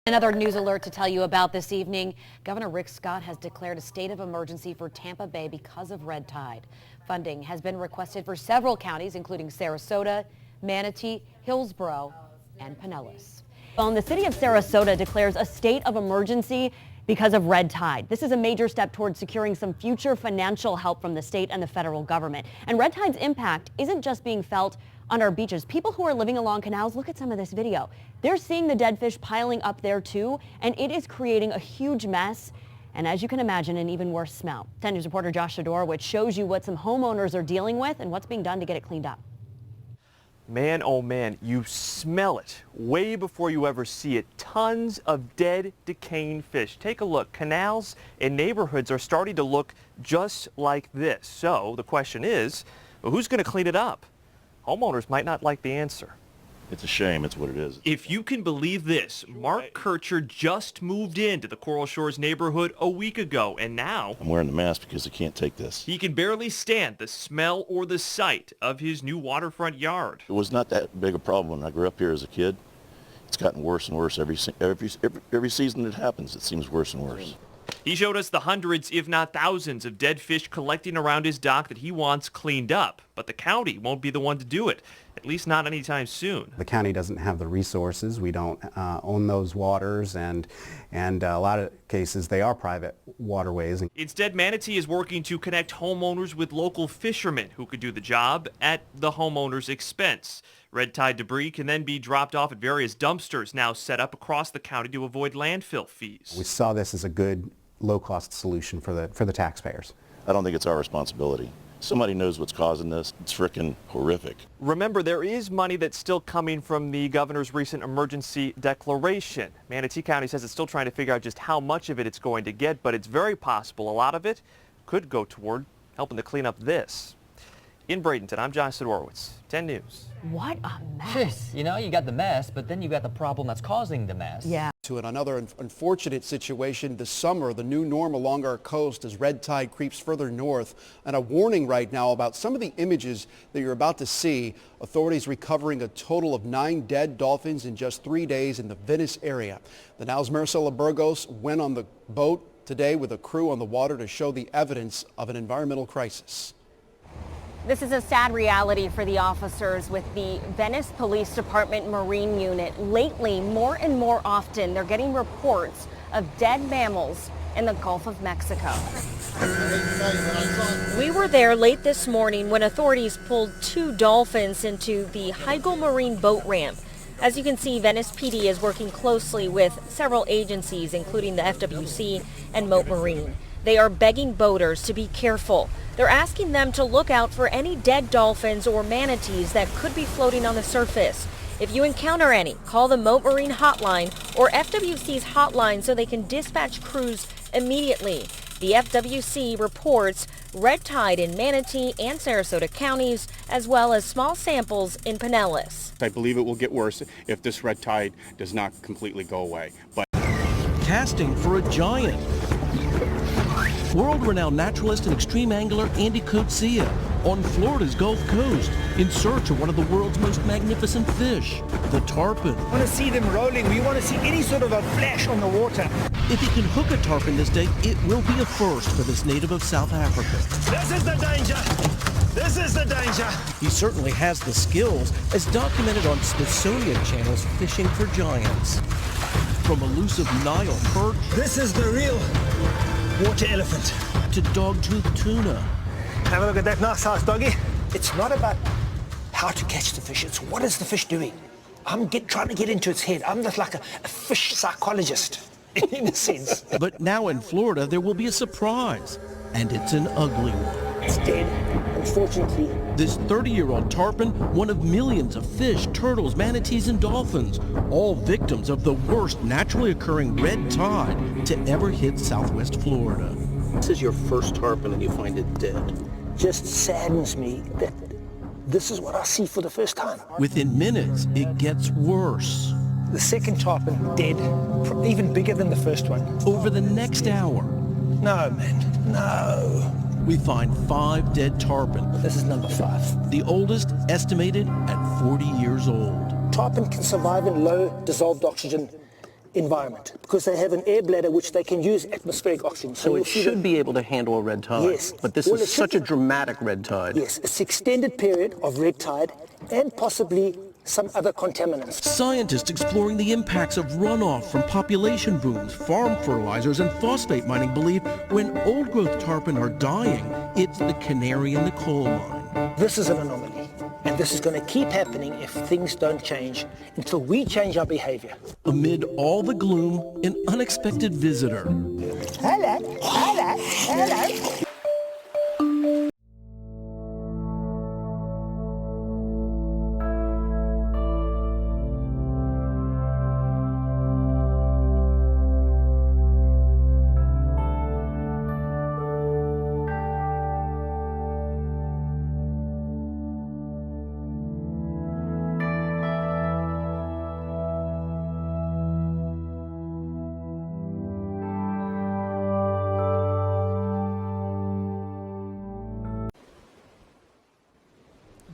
Another news alert to tell you about this evening. Governor Rick Scott has declared a state of emergency for Tampa Bay because of red tide. Funding has been requested for several counties, including Sarasota, Manatee, Hillsborough, and Pinellas. The city of Sarasota declares a state of emergency because of red tide. This is a major step towards securing some future financial help from the state and the federal government. And red tide's impact isn't just being felt on our beaches. People who are living along canals, look at some of this video. They're seeing the dead fish piling up there too, and it is creating a huge mess. And as you can imagine, an even worse smell. 10 News reporter Josh Shadorowicz shows you what some homeowners are dealing with and what's being done to get it cleaned up. Man, oh man, you smell it way before you ever see it. Tons of dead, decaying fish. Take a look. Canals and neighborhoods are starting to look just like this. So the question is, well, who's going to clean it up? Homeowners might not like the answer. It's a shame. It's what it is. If you can believe this, Mark Kircher just moved into the Coral Shores neighborhood a week ago, and now I'm wearing the mask because I can't take this. He can barely stand the smell or the sight of his new waterfront yard. It was not that big a problem when I grew up here as a kid. It's gotten worse and worse every season it happens. It seems worse and worse. He showed us the hundreds, if not thousands, of dead fish collecting around his dock that he wants cleaned up. But the county won't be the one to do it, at least not anytime soon. The county doesn't have the resources. We don't own those waters, and a lot of cases they are private waterways. Instead, Manatee is working to connect homeowners with local fishermen who could do the job at the homeowner's expense. Red tide debris can then be dropped off at various dumpsters now set up across the county to avoid landfill fees. We saw this as a good low-cost solution for the taxpayers. I don't think it's our responsibility. Somebody knows what's causing this. It's frickin' horrific. Remember, there is money that's still coming from the governor's recent emergency declaration. Manatee County says it's still trying to figure out just how much of it it's going to get, but it's very possible a lot of it could go toward helping to clean up this. In Bradenton, I'm Josh Shadorowicz, 10 News. What a mess. You know, you got the mess, but then you got the problem that's causing the mess. Yeah. To another unfortunate situation this summer, the new norm along our coast as red tide creeps further north, and a warning right now about some of the images that you're about to see. Authorities recovering a total of 9 dead dolphins in just 3 days in the Venice area. The Now's Maricela Burgos went on the boat today with a crew on the water to show the evidence of an environmental crisis. This is a sad reality for the officers with the Venice Police Department Marine Unit. Lately, more and more often, they're getting reports of dead mammals in the Gulf of Mexico. We were there late this morning when authorities pulled 2 dolphins into the Heigl Marine boat ramp. As you can see, Venice PD is working closely with several agencies, including the FWC and Mote Marine. They are begging boaters to be careful. They're asking them to look out for any dead dolphins or manatees that could be floating on the surface. If you encounter any, call the Mote Marine hotline or FWC's hotline so they can dispatch crews immediately. The FWC reports red tide in Manatee and Sarasota counties, as well as small samples in Pinellas. I believe it will get worse if this red tide does not completely go away. But casting for a giant. World-renowned naturalist and extreme angler Andy Coetzee on Florida's Gulf Coast in search of one of the world's most magnificent fish, the tarpon. We want to see them rolling. We want to see any sort of a flash on the water. If he can hook a tarpon this day, it will be a first for this native of South Africa. This is the danger. This is the danger. He certainly has the skills, as documented on Smithsonian Channel's Fishing for Giants. From elusive Nile perch. This is the real water elephant. To dogtooth tuna. Have a look at that nice size doggy. It's not about how to catch the fish. It's what is the fish doing. I'm trying to get into its head. I'm just like a fish psychologist in a sense. But now in Florida, there will be a surprise. And it's an ugly one. It's dead, unfortunately. This 30-year-old tarpon, one of millions of fish, turtles, manatees, and dolphins, all victims of the worst naturally occurring red tide to ever hit Southwest Florida. This is your first tarpon and you find it dead. Just saddens me that this is what I see for the first time. Within minutes, it gets worse. The second tarpon dead, even bigger than the first one. Over the next hour. No, man, no. We find 5 dead tarpon. This is number 5. The oldest estimated at 40 years old. Tarpon can survive in low dissolved oxygen environment because they have an air bladder which they can use atmospheric oxygen. So it should be able to handle a red tide. Yes. But this Well, is it such a should- dramatic red tide. Yes, it's extended period of red tide and possibly some other contaminants. Scientists exploring the impacts of runoff from population booms, farm fertilizers, and phosphate mining believe when old-growth tarpon are dying, it's the canary in the coal mine. This is an anomaly, and this is going to keep happening if things don't change until we change our behavior. Amid all the gloom, an unexpected visitor. Hello, hello, hello.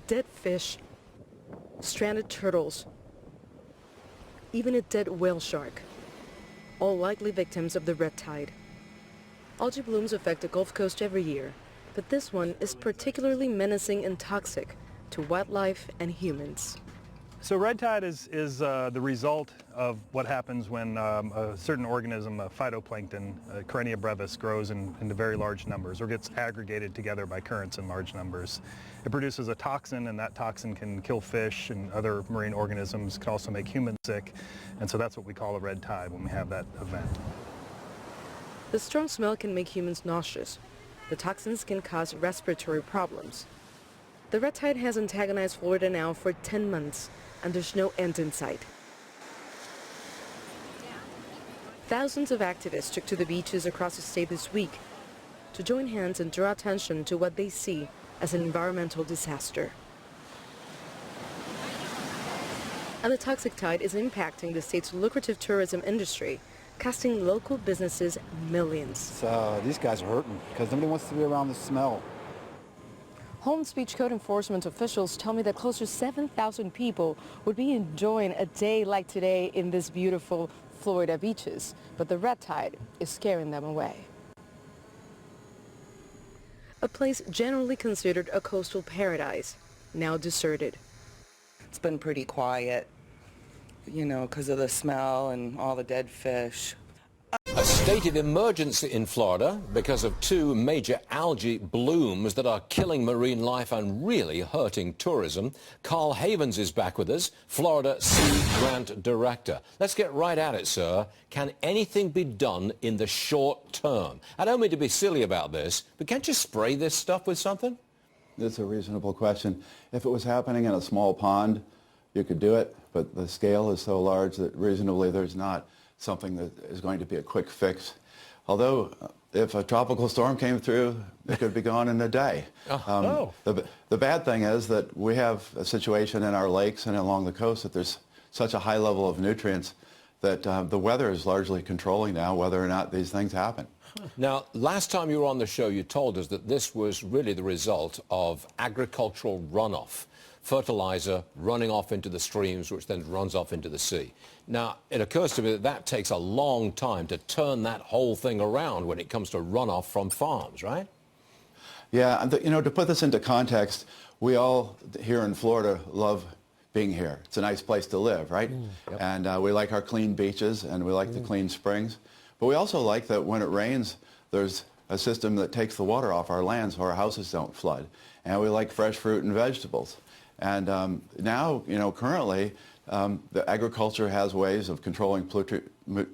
Dead fish, stranded turtles, even a dead whale shark, all likely victims of the red tide. Algae blooms affect the Gulf Coast every year, but this one is particularly menacing and toxic to wildlife and humans. So red tide is the result of what happens when a certain organism, a phytoplankton, Karenia brevis, grows into very large numbers or gets aggregated together by currents in large numbers. It produces a toxin, and that toxin can kill fish and other marine organisms, can also make humans sick, and so that's what we call a red tide when we have that event. The strong smell can make humans nauseous. The toxins can cause respiratory problems. The red tide has antagonized Florida now for 10 months, and there's no end in sight. Thousands of activists took to the beaches across the state this week to join hands and draw attention to what they see as an environmental disaster. And the toxic tide is impacting the state's lucrative tourism industry, costing local businesses millions. These guys are hurting because nobody wants to be around the smell. Holmes Beach code enforcement officials tell me that close to 7,000 people would be enjoying a day like today in this beautiful Florida beaches, but the red tide is scaring them away. A place generally considered a coastal paradise, now deserted. It's been pretty quiet, you know, because of the smell and all the dead fish. A state of emergency in Florida because of two major algae blooms that are killing marine life and really hurting tourism. Carl Havens is back with us, Florida Sea Grant Director. Let's get right at it, sir. Can anything be done in the short term? I don't mean to be silly about this, but can't you spray this stuff with something? That's a reasonable question. If it was happening in a small pond, you could do it, but the scale is so large that reasonably there's not something that is going to be a quick fix. Although, if a tropical storm came through, it could be gone in a day. The bad thing is that we have a situation in our lakes and along the coast that there's such a high level of nutrients that the weather is largely controlling now whether or not these things happen. Now, last time you were on the show, you told us that this was really the result of agricultural runoff. Fertilizer running off into the streams, which then runs off into the sea. Now, it occurs to me that that takes a long time to turn that whole thing around when it comes to runoff from farms, right? Yeah, and you know, to put this into context, we all here in Florida love being here. It's a nice place to live, right? Yep. And we like our clean beaches and we like the clean springs. But we also like that when it rains, there's a system that takes the water off our land so our houses don't flood. And we like fresh fruit and vegetables. And now, you know, currently, the agriculture has ways of controlling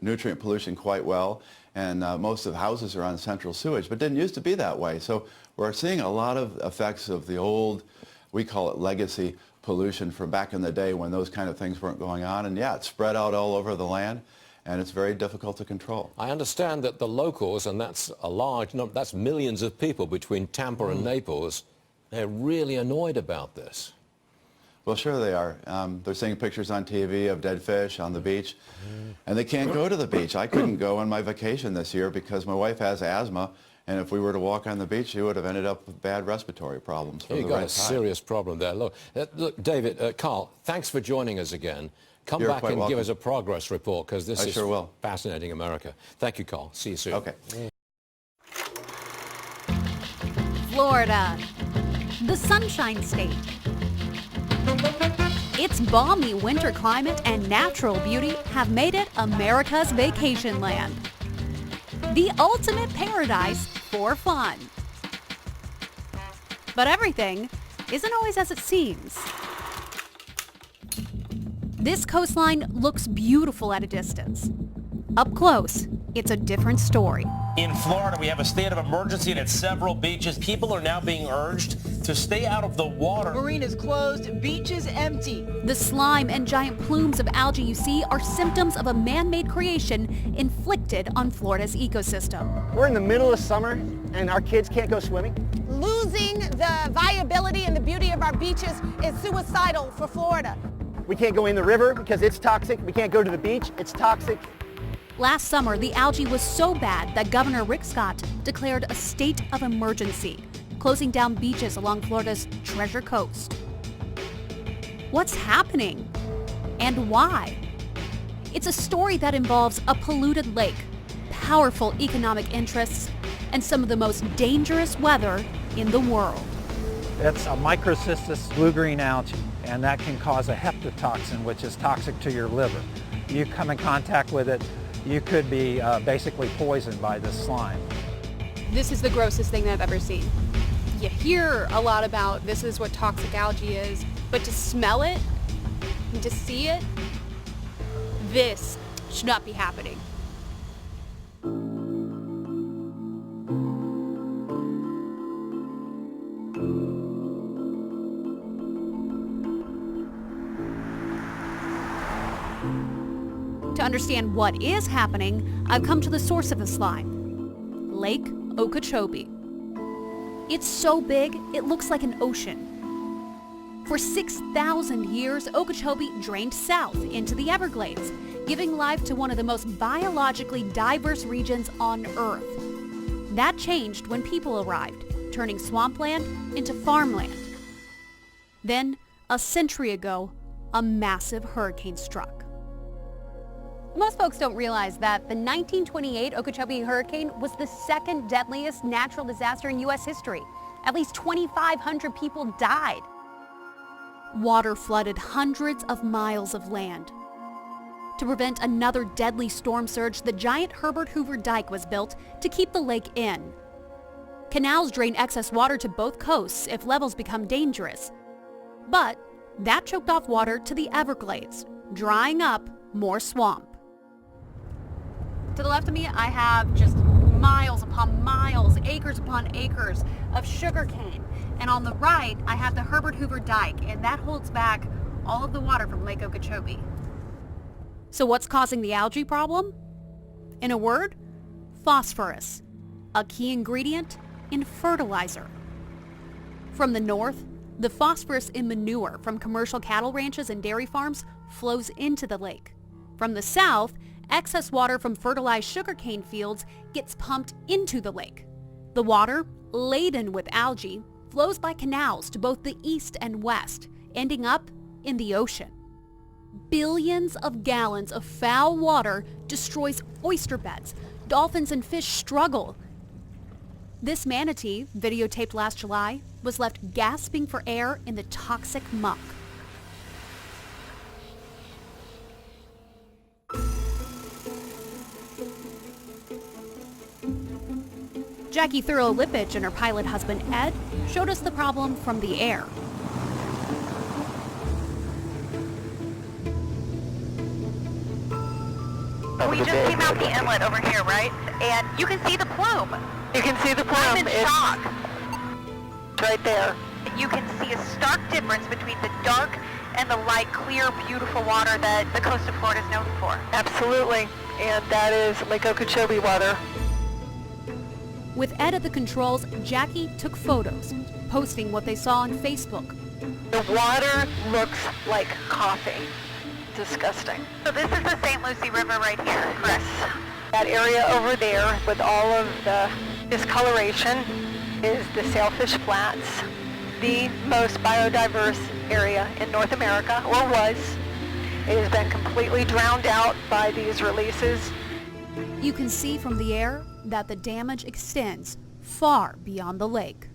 nutrient pollution quite well, and most of the houses are on central sewage, but it didn't used to be that way. So we're seeing a lot of effects of the old, we call it legacy pollution from back in the day when those kind of things weren't going on. And yeah, it's spread out all over the land, and it's very difficult to control. I understand that the locals, and that's a large number, that's millions of people between Tampa and Naples, they're really annoyed about this. Well, sure they are. They're seeing pictures on TV of dead fish on the beach, and they can't go to the beach. I couldn't go on my vacation this year because my wife has asthma, And if we were to walk on the beach, he would have ended up with bad respiratory problems from You the got red a tide. serious problem there. Look, David, Carl, thanks for joining us again. Come You're back quite and give welcome. us a progress report, because this I is sure will. fascinating America. Thank you, Carl. See you soon. Okay. Florida, the Sunshine State. Its balmy winter climate and natural beauty have made it America's vacation land. The ultimate paradise for fun. But everything isn't always as it seems. This coastline looks beautiful at a distance. Up close, it's a different story. In Florida, we have a state of emergency at several beaches. People are now being urged to stay out of the water. Marinas closed, beaches empty. The slime and giant plumes of algae you see are symptoms of a man-made creation inflicted on Florida's ecosystem. We're in the middle of summer and our kids can't go swimming. Losing the viability and the beauty of our beaches is suicidal for Florida. We can't go in the river because it's toxic. We can't go to the beach, it's toxic. Last summer, the algae was so bad that Governor Rick Scott declared a state of emergency, closing down beaches along Florida's Treasure Coast. What's happening? And why? It's a story that involves a polluted lake, powerful economic interests, and some of the most dangerous weather in the world. It's a Microcystis blue-green algae, and that can cause a hepatotoxin, which is toxic to your liver. You come in contact with it, you could be basically poisoned by this slime. This is the grossest thing I've ever seen. You hear a lot about this is what toxic algae is, but to smell it and to see it, this should not be happening. To understand what is happening, I've come to the source of the slime, Lake Okeechobee. It's so big, it looks like an ocean. For 6,000 years, Okeechobee drained south into the Everglades, giving life to one of the most biologically diverse regions on Earth. That changed when people arrived, turning swampland into farmland. Then, a century ago, a massive hurricane struck. Most folks don't realize that the 1928 Okeechobee hurricane was the second deadliest natural disaster in U.S. history. At least 2,500 people died. Water flooded hundreds of miles of land. To prevent another deadly storm surge, the giant Herbert Hoover Dike was built to keep the lake in. Canals drain excess water to both coasts if levels become dangerous. But that choked off water to the Everglades, drying up more swamp. To the left of me, I have just miles upon miles, acres upon acres of sugarcane. And on the right, I have the Herbert Hoover Dike, and that holds back all of the water from Lake Okeechobee. So what's causing the algae problem? In a word, phosphorus, a key ingredient in fertilizer. From the north, the phosphorus in manure from commercial cattle ranches and dairy farms flows into the lake. From the south, excess water from fertilized sugarcane fields gets pumped into the lake. The water, laden with algae, flows by canals to both the east and west, ending up in the ocean. Billions of gallons of foul water destroys oyster beds. Dolphins and fish struggle. This manatee, videotaped last July, was left gasping for air in the toxic muck. Jackie Thurlow-Lipich and her pilot husband Ed showed us the problem from the air. We just came out the inlet over here, right? And you can see the plume. You can see the plume. I'm in shock. Right there. You can see a stark difference between the dark and the light, clear, beautiful water that the coast of Florida is known for. Absolutely. And that is Lake Okeechobee water. With Ed at the controls, Jackie took photos, posting what they saw on Facebook. The water looks like coffee. Disgusting. So this is the St. Lucie River right here. Yes. That area over there with all of the Discoloration is the Sailfish Flats, the most biodiverse area in North America, or was. It has been completely drowned out by these releases. You can see from the air that the damage extends far beyond the lake.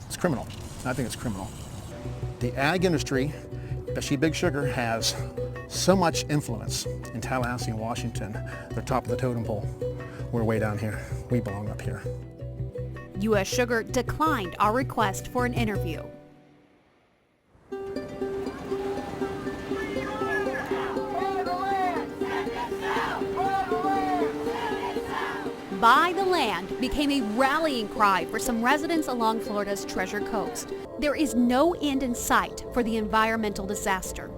It's criminal. I think it's criminal. The ag industry, especially Big Sugar, has so much influence in Tallahassee and Washington. They're top of the totem pole. We're way down here. We belong up here. U.S. Sugar declined our request for an interview. Buy the land became a rallying cry for some residents along Florida's Treasure Coast. There is no end in sight for the environmental disaster.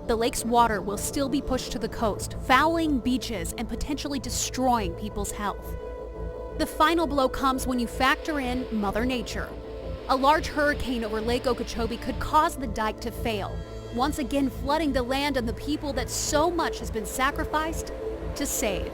The lake's water will still be pushed to the coast, fouling beaches and potentially destroying people's health. The final blow comes when you factor in Mother Nature. A large hurricane over Lake Okeechobee could cause the dike to fail, once again flooding the land and the people that so much has been sacrificed to save.